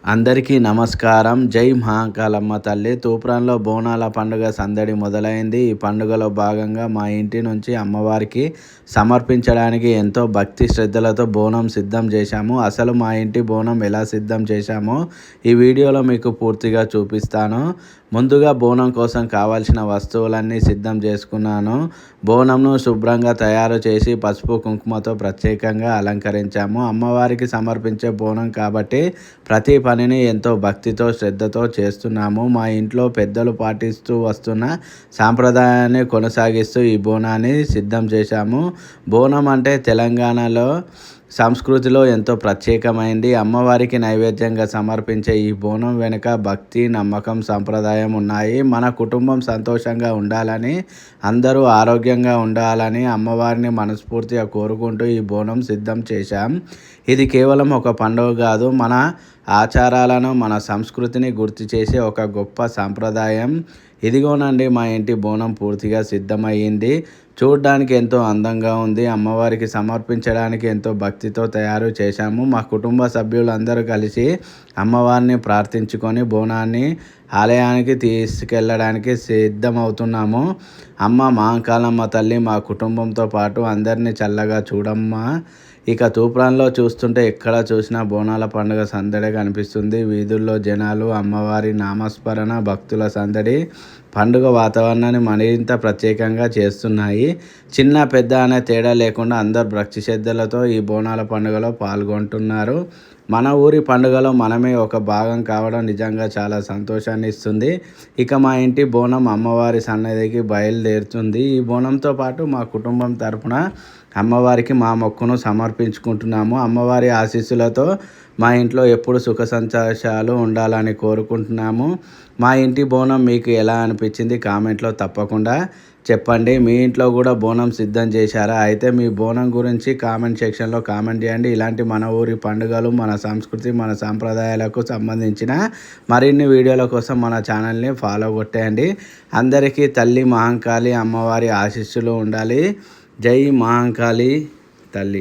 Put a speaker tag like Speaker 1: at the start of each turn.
Speaker 1: అందరికీ నమస్కారం. జై మహాకాళమ్మ తల్లి. తూప్రాన్‌లో బోనాల పండుగ సందడి మొదలైంది. ఈ పండుగలో భాగంగా మా ఇంటి నుంచి అమ్మవారికి సమర్పించడానికి ఎంతో భక్తి శ్రద్ధలతో బోనం సిద్ధం చేశాము. అసలు మా ఇంటి బోనం ఎలా సిద్ధం చేశామో ఈ వీడియోలో మీకు పూర్తిగా చూపిస్తాను. ముందుగా బోనం కోసం కావాల్సిన వస్తువులన్నీ సిద్ధం చేసుకున్నాను. బోనంను శుభ్రంగా తయారు చేసి పసుపు కుంకుమతో ప్రత్యేకంగా అలంకరించాము. అమ్మవారికి సమర్పించే బోనం కాబట్టి ప్రతి పనిని ఎంతో భక్తితో శ్రద్ధతో చేస్తున్నాము. మా ఇంట్లో పెద్దలు పాటిస్తూ వస్తున్న సాంప్రదాయాన్ని కొనసాగిస్తూ ఈ బోనాన్ని సిద్ధం చేశాము. బోనం అంటే తెలంగాణలో సంస్కృతిలో ఎంతో ప్రత్యేకమైంది. అమ్మవారికి నైవేద్యంగా సమర్పించే ఈ బోనం వెనుక భక్తి, నమ్మకం, సంప్రదాయం ఉన్నాయి. మన కుటుంబం సంతోషంగా ఉండాలని, అందరూ ఆరోగ్యంగా ఉండాలని అమ్మవారిని మనస్ఫూర్తిగా కోరుకుంటూ ఈ బోనం సిద్ధం చేశాం. ఇది కేవలం ఒక పండుగ కాదు, మన ఆచారాలను, మన సంస్కృతిని గుర్తు చేసే ఒక గొప్ప సాంప్రదాయం. ఇదిగోనండి మా ఇంటి బోనం పూర్తిగా సిద్ధమయ్యింది. చూడడానికి ఎంతో అందంగా ఉంది. అమ్మవారికి సమర్పించడానికి ఎంతో భక్తితో తయారు చేశాము. మా కుటుంబ సభ్యులందరూ కలిసి అమ్మవారిని ప్రార్థించుకొని బోనాన్ని ఆలయానికి తీసుకెళ్ళడానికి సిద్ధమవుతున్నాము. అమ్మ మహాకాళమ్మ తల్లి మా కుటుంబంతో పాటు అందరినీ చల్లగా చూడమ్మా. ఇక తూప్రాన్‌లో చూస్తుంటే ఎక్కడ చూసినా బోనాల పండుగ సందడి కనిపిస్తుంది. వీధుల్లో జనాలు, అమ్మవారి నామస్మరణ, భక్తుల సందడి పండుగ వాతావరణాన్ని మరింత ప్రత్యేకంగా చేస్తున్నాయి. చిన్న పెద్ద అనే తేడా లేకుండా అందరూ భక్తి శ్రద్ధలతో ఈ బోనాల పండుగలో పాల్గొంటున్నారు. మన ఊరి పండుగలో మనమే ఒక భాగం కావడం నిజంగా చాలా సంతోషాన్ని ఇస్తుంది. ఇక మా ఇంటి బోనం అమ్మవారి సన్నిధికి బయలుదేరుతుంది. ఈ బోనంతో పాటు మా కుటుంబం తరపున అమ్మవారికి మా మొక్కును సమర్పించుకుంటున్నాము. అమ్మవారి ఆశీస్సులతో మా ఇంట్లో ఎప్పుడు సుఖ సంతోషాలు ఉండాలని కోరుకుంటున్నాము. మా ఇంటి బోనం మీకు ఎలా అనిపించింది కామెంట్లో తప్పకుండా చెప్పండి. మీ ఇంట్లో కూడా బోనం సిద్ధం చేశారా? అయితే మీ బోనం గురించి కామెంట్ సెక్షన్లో కామెంట్ చేయండి. ఇలాంటి మన ఊరి పండుగలు, మన సంస్కృతి, మన సాంప్రదాయాలకు సంబంధించిన మరిన్ని వీడియోల కోసం మన ఛానల్ని ఫాలో కొట్టేయండి. అందరికీ తల్లి మహంకాళి అమ్మవారి ఆశీస్సులు ఉండాలి. జై మహంకాళి తల్లి.